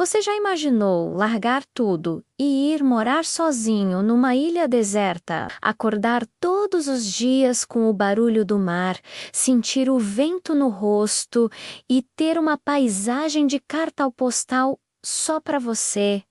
Você já imaginou largar tudo e ir morar sozinho numa ilha deserta, acordar todos os dias com o barulho do mar, sentir o vento no rosto e ter uma paisagem de carta postal só para você?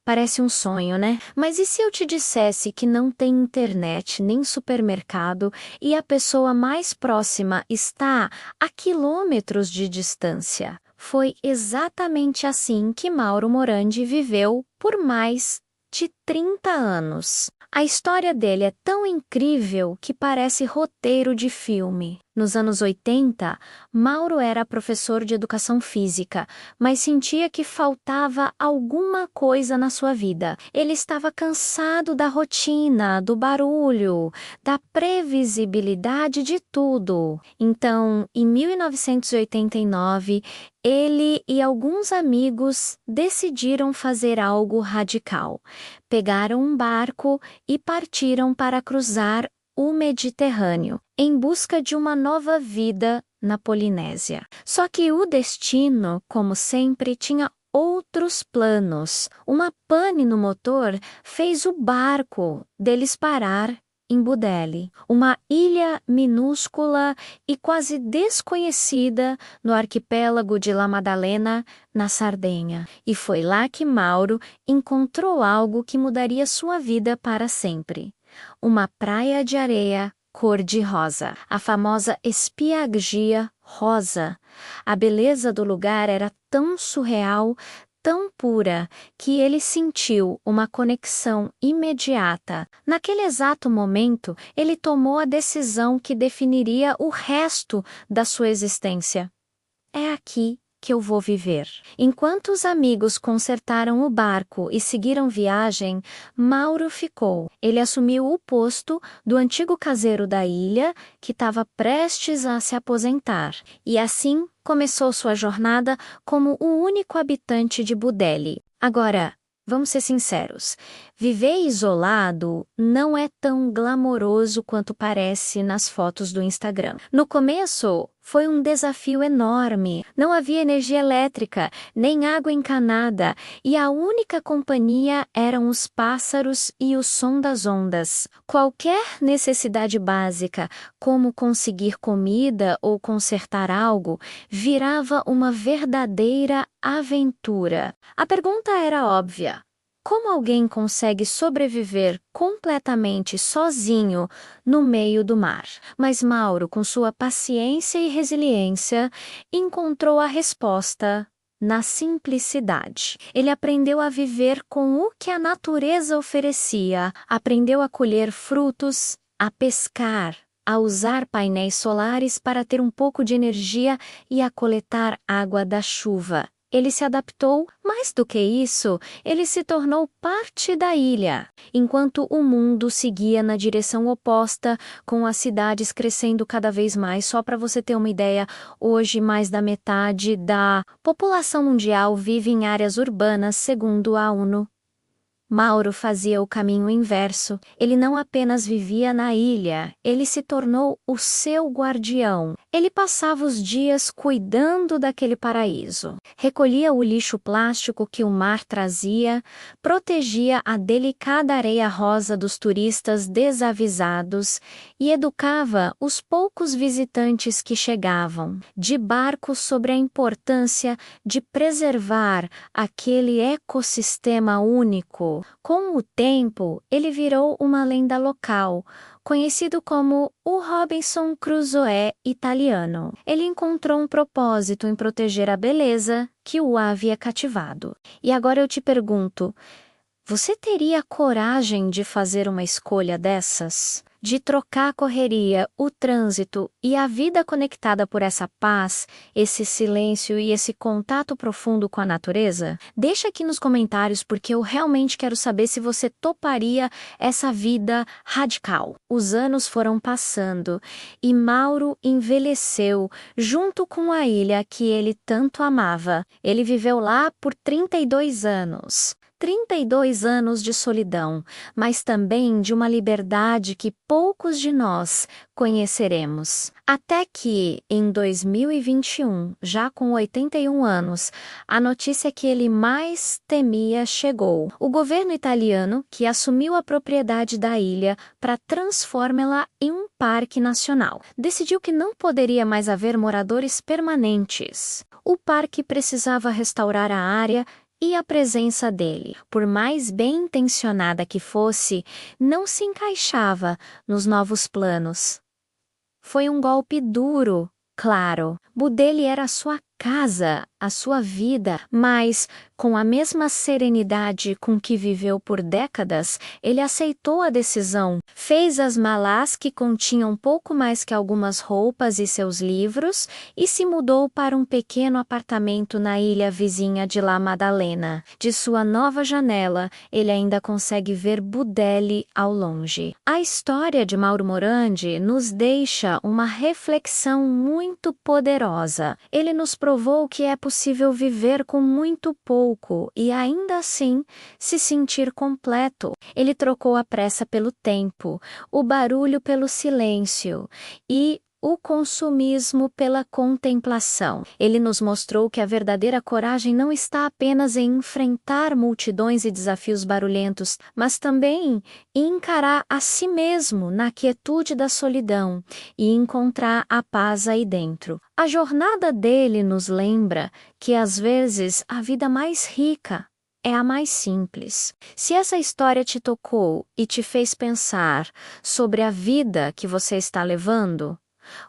Parece um sonho, né? Mas e se eu te dissesse que não tem internet nem supermercado e a pessoa mais próxima está a quilômetros de distância? Foi exatamente assim que Mauro Morandi viveu por mais de 30 anos. A história dele é tão incrível que parece roteiro de filme. Nos anos 80, Mauro era professor de educação física, mas sentia que faltava alguma coisa na sua vida. Ele estava cansado da rotina, do barulho, da previsibilidade de tudo. Então, em 1989, ele e alguns amigos decidiram fazer algo radical. Pegaram um barco e partiram para cruzar o Mediterrâneo, em busca de uma nova vida na Polinésia. Só que o destino, como sempre, tinha outros planos. Uma pane no motor fez o barco deles parar em Budeli, uma ilha minúscula e quase desconhecida no arquipélago de La Maddalena, na Sardenha. E foi lá que Mauro encontrou algo que mudaria sua vida para sempre. Uma praia de areia cor-de-rosa, a famosa Spiaggia Rosa. A beleza do lugar era tão surreal, tão pura, que ele sentiu uma conexão imediata. Naquele exato momento, ele tomou a decisão que definiria o resto da sua existência. É aqui que eu vou viver. Enquanto os amigos consertaram o barco e seguiram viagem, Mauro ficou. Ele assumiu o posto do antigo caseiro da ilha, que estava prestes a se aposentar. E assim começou sua jornada como o único habitante de Budeli. Agora, vamos ser sinceros, viver isolado não é tão glamouroso quanto parece nas fotos do Instagram. No começo, foi um desafio enorme. Não havia energia elétrica, nem água encanada, e a única companhia eram os pássaros e o som das ondas. Qualquer necessidade básica, como conseguir comida ou consertar algo, virava uma verdadeira aventura. A pergunta era óbvia. Como alguém consegue sobreviver completamente sozinho no meio do mar? Mas Mauro, com sua paciência e resiliência, encontrou a resposta na simplicidade. Ele aprendeu a viver com o que a natureza oferecia, aprendeu a colher frutos, a pescar, a usar painéis solares para ter um pouco de energia e a coletar água da chuva. Ele se adaptou, mais do que isso, ele se tornou parte da ilha, enquanto o mundo seguia na direção oposta, com as cidades crescendo cada vez mais. Só para você ter uma ideia, hoje mais da metade da população mundial vive em áreas urbanas, segundo a ONU. Mauro fazia o caminho inverso. Ele não apenas vivia na ilha, ele se tornou o seu guardião. Ele passava os dias cuidando daquele paraíso. Recolhia o lixo plástico que o mar trazia, protegia a delicada areia rosa dos turistas desavisados e educava os poucos visitantes que chegavam, de barco, sobre a importância de preservar aquele ecossistema único. Com o tempo, ele virou uma lenda local, conhecido como o Robinson Crusoe italiano. Ele encontrou um propósito em proteger a beleza que o havia cativado. E agora eu te pergunto, você teria coragem de fazer uma escolha dessas? De trocar a correria, o trânsito e a vida conectada por essa paz, esse silêncio e esse contato profundo com a natureza? Deixa aqui nos comentários porque eu realmente quero saber se você toparia essa vida radical. Os anos foram passando e Mauro envelheceu junto com a ilha que ele tanto amava. Ele viveu lá por 32 anos. 32 anos de solidão, mas também de uma liberdade que poucos de nós conheceremos. Até que, em 2021, já com 81 anos, a notícia que ele mais temia chegou. O governo italiano, que assumiu a propriedade da ilha para transformá-la em um parque nacional, decidiu que não poderia mais haver moradores permanentes. O parque precisava restaurar a área e a presença dele, por mais bem intencionada que fosse, não se encaixava nos novos planos. Foi um golpe duro, claro. Budelli era a sua casa, a sua vida, mas, com a mesma serenidade com que viveu por décadas, ele aceitou a decisão, fez as malas que continham pouco mais que algumas roupas e seus livros e se mudou para um pequeno apartamento na ilha vizinha de La Maddalena. De sua nova janela, ele ainda consegue ver Budelli ao longe. A história de Mauro Morandi nos deixa uma reflexão muito poderosa. Ele nos provou que é possível viver com muito pouco e ainda assim se sentir completo. Ele trocou a pressa pelo tempo, o barulho pelo silêncio e o consumismo pela contemplação. Ele nos mostrou que a verdadeira coragem não está apenas em enfrentar multidões e desafios barulhentos, mas também em encarar a si mesmo na quietude da solidão e encontrar a paz aí dentro. A jornada dele nos lembra que às vezes a vida mais rica é a mais simples. Se essa história te tocou e te fez pensar sobre a vida que você está levando,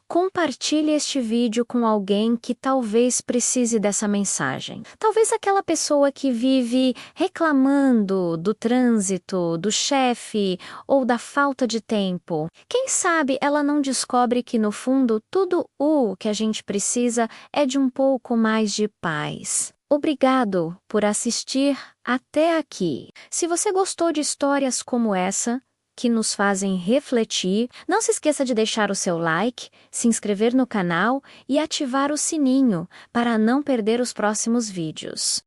compartilhe este vídeo com alguém que talvez precise dessa mensagem. Talvez aquela pessoa que vive reclamando do trânsito, do chefe ou da falta de tempo. Quem sabe ela não descobre que no fundo tudo o que a gente precisa é de um pouco mais de paz. Obrigado por assistir até aqui. Se você gostou de histórias como essa, que nos fazem refletir, não se esqueça de deixar o seu like, se inscrever no canal e ativar o sininho para não perder os próximos vídeos.